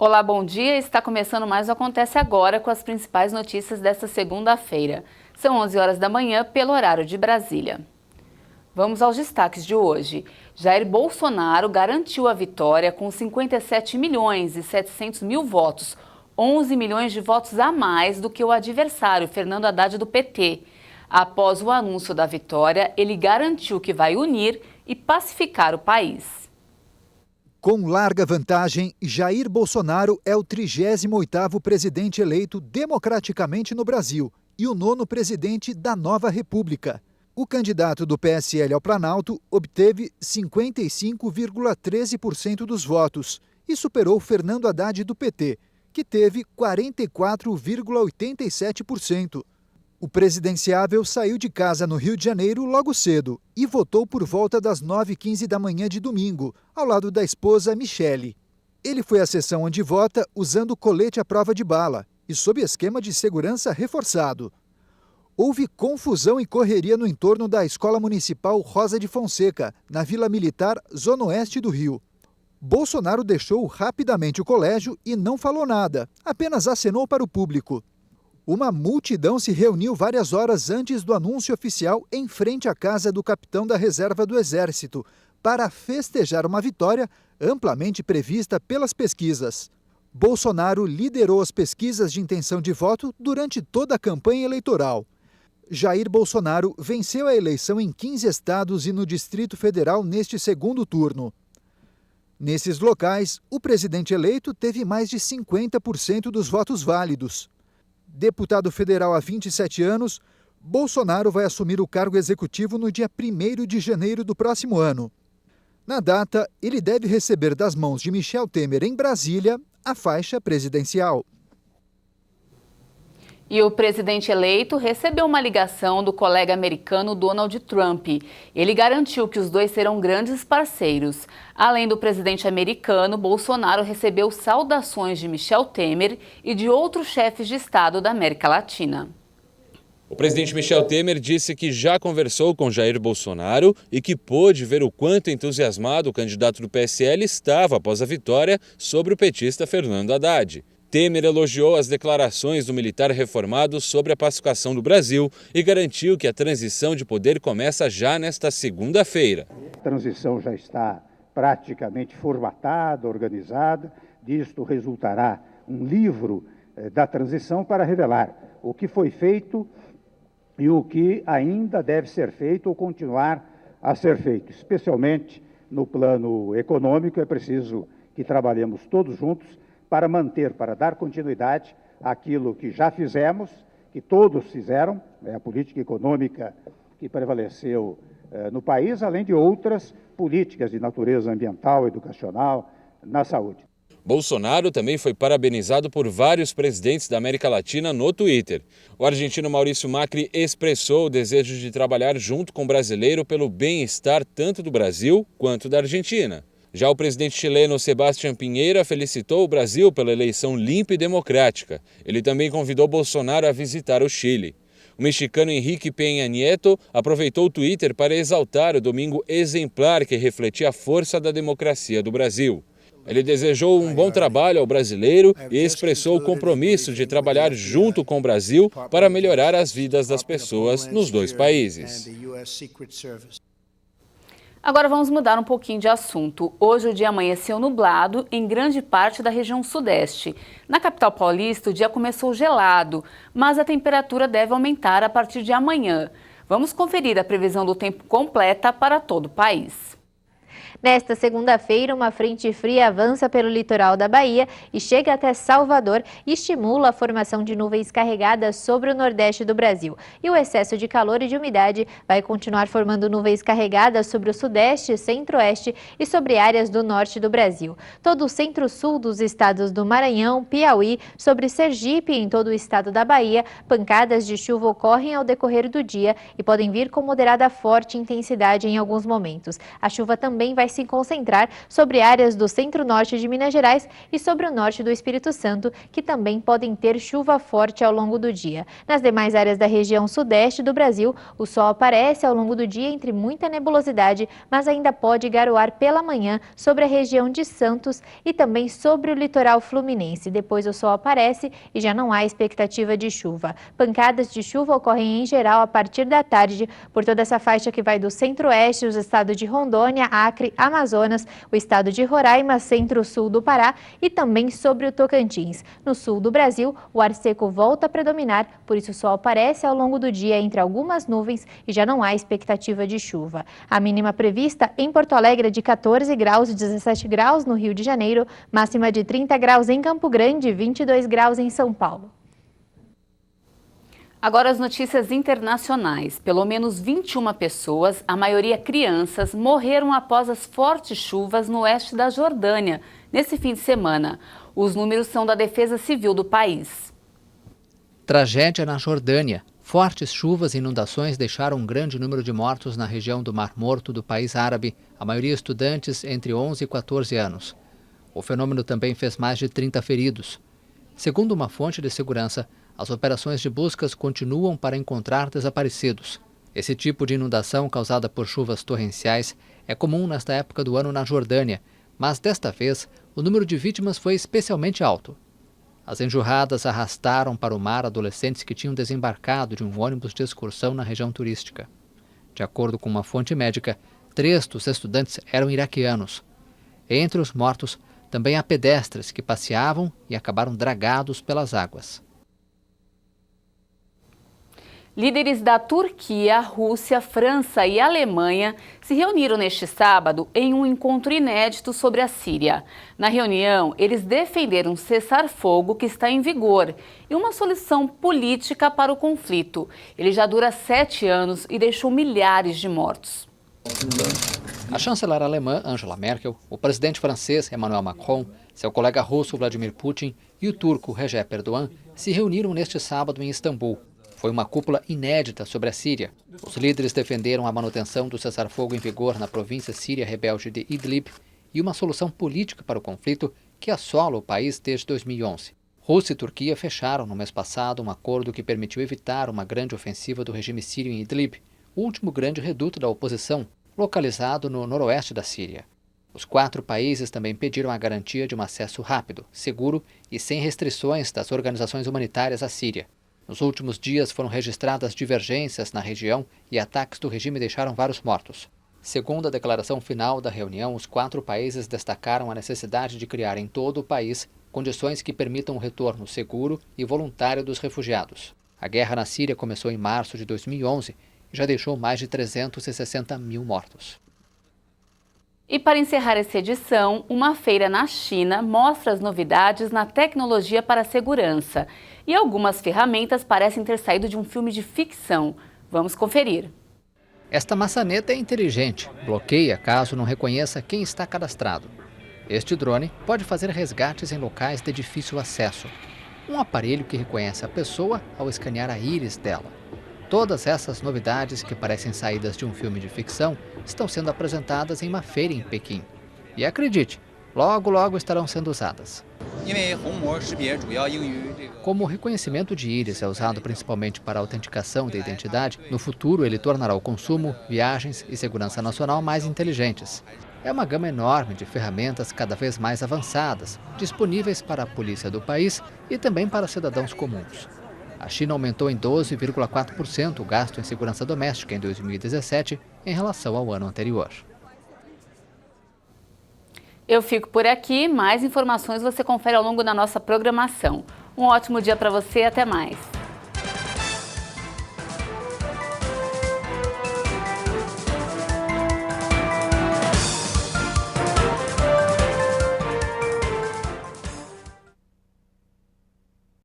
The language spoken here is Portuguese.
Olá, bom dia. Está começando mais o Acontece Agora com as principais notícias desta segunda-feira. São 11 horas da manhã pelo horário de Brasília. Vamos aos destaques de hoje. Jair Bolsonaro garantiu a vitória com 57 milhões e 700 mil votos, 11 milhões de votos a mais do que o adversário, Fernando Haddad, do PT. Após o anúncio da vitória, ele garantiu que vai unir e pacificar o país. Com larga vantagem, Jair Bolsonaro é o 38º presidente eleito democraticamente no Brasil e o 9º presidente da nova república. O candidato do PSL ao Planalto obteve 55,13% dos votos e superou Fernando Haddad do PT, que teve 44,87%. O presidenciável saiu de casa no Rio de Janeiro logo cedo e votou por volta das 9h15 da manhã de domingo, ao lado da esposa Michele. Ele foi à sessão onde vota usando colete à prova de bala e sob esquema de segurança reforçado. Houve confusão e correria no entorno da Escola Municipal Rosa de Fonseca, na Vila Militar, zona oeste do Rio. Bolsonaro deixou rapidamente o colégio e não falou nada, apenas acenou para o público. Uma multidão se reuniu várias horas antes do anúncio oficial em frente à casa do capitão da reserva do Exército, para festejar uma vitória amplamente prevista pelas pesquisas. Bolsonaro liderou as pesquisas de intenção de voto durante toda a campanha eleitoral. Jair Bolsonaro venceu a eleição em 15 estados e no Distrito Federal neste segundo turno. Nesses locais, o presidente eleito teve mais de 50% dos votos válidos. Deputado federal há 27 anos, Bolsonaro vai assumir o cargo executivo no dia 1º de janeiro do próximo ano. Na data, ele deve receber das mãos de Michel Temer, em Brasília, a faixa presidencial. E o presidente eleito recebeu uma ligação do colega americano Donald Trump. Ele garantiu que os dois serão grandes parceiros. Além do presidente americano, Bolsonaro recebeu saudações de Michel Temer e de outros chefes de Estado da América Latina. O presidente Michel Temer disse que já conversou com Jair Bolsonaro e que pôde ver o quanto entusiasmado o candidato do PSL estava após a vitória sobre o petista Fernando Haddad. Temer elogiou as declarações do militar reformado sobre a pacificação do Brasil e garantiu que a transição de poder começa já nesta segunda-feira. A transição já está praticamente formatada, organizada. Disto resultará um livro da transição para revelar o que foi feito e o que ainda deve ser feito ou continuar a ser feito. Especialmente no plano econômico, é preciso que trabalhemos todos juntos para manter, para dar continuidade àquilo que já fizemos, que todos fizeram, a política econômica que prevaleceu no país, além de outras políticas de natureza ambiental, educacional, na saúde. Bolsonaro também foi parabenizado por vários presidentes da América Latina no Twitter. O argentino Maurício Macri expressou o desejo de trabalhar junto com o brasileiro pelo bem-estar tanto do Brasil quanto da Argentina. Já o presidente chileno Sebastián Piñera felicitou o Brasil pela eleição limpa e democrática. Ele também convidou Bolsonaro a visitar o Chile. O mexicano Enrique Peña Nieto aproveitou o Twitter para exaltar o domingo exemplar que refletia a força da democracia do Brasil. Ele desejou um bom trabalho ao brasileiro e expressou o compromisso de trabalhar junto com o Brasil para melhorar as vidas das pessoas nos dois países. Agora vamos mudar um pouquinho de assunto. Hoje o dia amanheceu nublado em grande parte da região sudeste. Na capital paulista o dia começou gelado, mas a temperatura deve aumentar a partir de amanhã. Vamos conferir a previsão do tempo completa para todo o país. Nesta segunda-feira, uma frente fria avança pelo litoral da Bahia e chega até Salvador e estimula a formação de nuvens carregadas sobre o nordeste do Brasil. E o excesso de calor e de umidade vai continuar formando nuvens carregadas sobre o sudeste, centro-oeste e sobre áreas do norte do Brasil. Todo o centro-sul dos estados do Maranhão, Piauí, sobre Sergipe e em todo o estado da Bahia, pancadas de chuva ocorrem ao decorrer do dia e podem vir com moderada a forte intensidade em alguns momentos. A chuva também vai se concentrar sobre áreas do centro-norte de Minas Gerais e sobre o norte do Espírito Santo, que também podem ter chuva forte ao longo do dia. Nas demais áreas da região sudeste do Brasil, o sol aparece ao longo do dia entre muita nebulosidade, mas ainda pode garoar pela manhã sobre a região de Santos e também sobre o litoral fluminense. Depois o sol aparece e já não há expectativa de chuva. Pancadas de chuva ocorrem em geral a partir da tarde por toda essa faixa que vai do centro-oeste, os estados de Rondônia, Acre, Amazonas, o estado de Roraima, centro-sul do Pará e também sobre o Tocantins. No sul do Brasil, o ar seco volta a predominar, por isso o sol aparece ao longo do dia entre algumas nuvens e já não há expectativa de chuva. A mínima prevista em Porto Alegre é de 14 graus e 17 graus no Rio de Janeiro, máxima de 30 graus em Campo Grande e 22 graus em São Paulo. Agora as notícias internacionais. Pelo menos 21 pessoas, a maioria crianças, morreram após as fortes chuvas no oeste da Jordânia, nesse fim de semana. Os números são da Defesa Civil do país. Tragédia na Jordânia. Fortes chuvas e inundações deixaram um grande número de mortos na região do Mar Morto do país árabe, a maioria estudantes entre 11 e 14 anos. O fenômeno também fez mais de 30 feridos. Segundo uma fonte de segurança, as operações de buscas continuam para encontrar desaparecidos. Esse tipo de inundação causada por chuvas torrenciais é comum nesta época do ano na Jordânia, mas desta vez o número de vítimas foi especialmente alto. As enxurradas arrastaram para o mar adolescentes que tinham desembarcado de um ônibus de excursão na região turística. De acordo com uma fonte médica, 3 dos estudantes eram iraquianos. Entre os mortos, também há pedestres que passeavam e acabaram dragados pelas águas. Líderes da Turquia, Rússia, França e Alemanha se reuniram neste sábado em um encontro inédito sobre a Síria. Na reunião, eles defenderam um cessar-fogo que está em vigor e uma solução política para o conflito. Ele já dura 7 anos e deixou milhares de mortos. A chanceler alemã Angela Merkel, o presidente francês Emmanuel Macron, seu colega russo Vladimir Putin e o turco Recep Erdogan se reuniram neste sábado em Istambul. Foi uma cúpula inédita sobre a Síria. Os líderes defenderam a manutenção do cessar-fogo em vigor na província síria rebelde de Idlib e uma solução política para o conflito que assola o país desde 2011. Rússia e Turquia fecharam no mês passado um acordo que permitiu evitar uma grande ofensiva do regime sírio em Idlib, o último grande reduto da oposição, localizado no noroeste da Síria. Os 4 países também pediram a garantia de um acesso rápido, seguro e sem restrições das organizações humanitárias à Síria. Nos últimos dias foram registradas divergências na região e ataques do regime deixaram vários mortos. Segundo a declaração final da reunião, os 4 países destacaram a necessidade de criar em todo o país condições que permitam o retorno seguro e voluntário dos refugiados. A guerra na Síria começou em março de 2011 e já deixou mais de 360 mil mortos. E para encerrar essa edição, uma feira na China mostra as novidades na tecnologia para a segurança. E algumas ferramentas parecem ter saído de um filme de ficção. Vamos conferir. Esta maçaneta é inteligente, bloqueia caso não reconheça quem está cadastrado. Este drone pode fazer resgates em locais de difícil acesso. Um aparelho que reconhece a pessoa ao escanear a íris dela. Todas essas novidades que parecem saídas de um filme de ficção estão sendo apresentadas em uma feira em Pequim. E acredite, logo logo estarão sendo usadas. Como o reconhecimento de íris é usado principalmente para a autenticação da identidade, no futuro ele tornará o consumo, viagens e segurança nacional mais inteligentes. É uma gama enorme de ferramentas cada vez mais avançadas, disponíveis para a polícia do país e também para cidadãos comuns. A China aumentou em 12,4% o gasto em segurança doméstica em 2017 em relação ao ano anterior. Eu fico por aqui. Mais informações você confere ao longo da nossa programação. Um ótimo dia para você e até mais.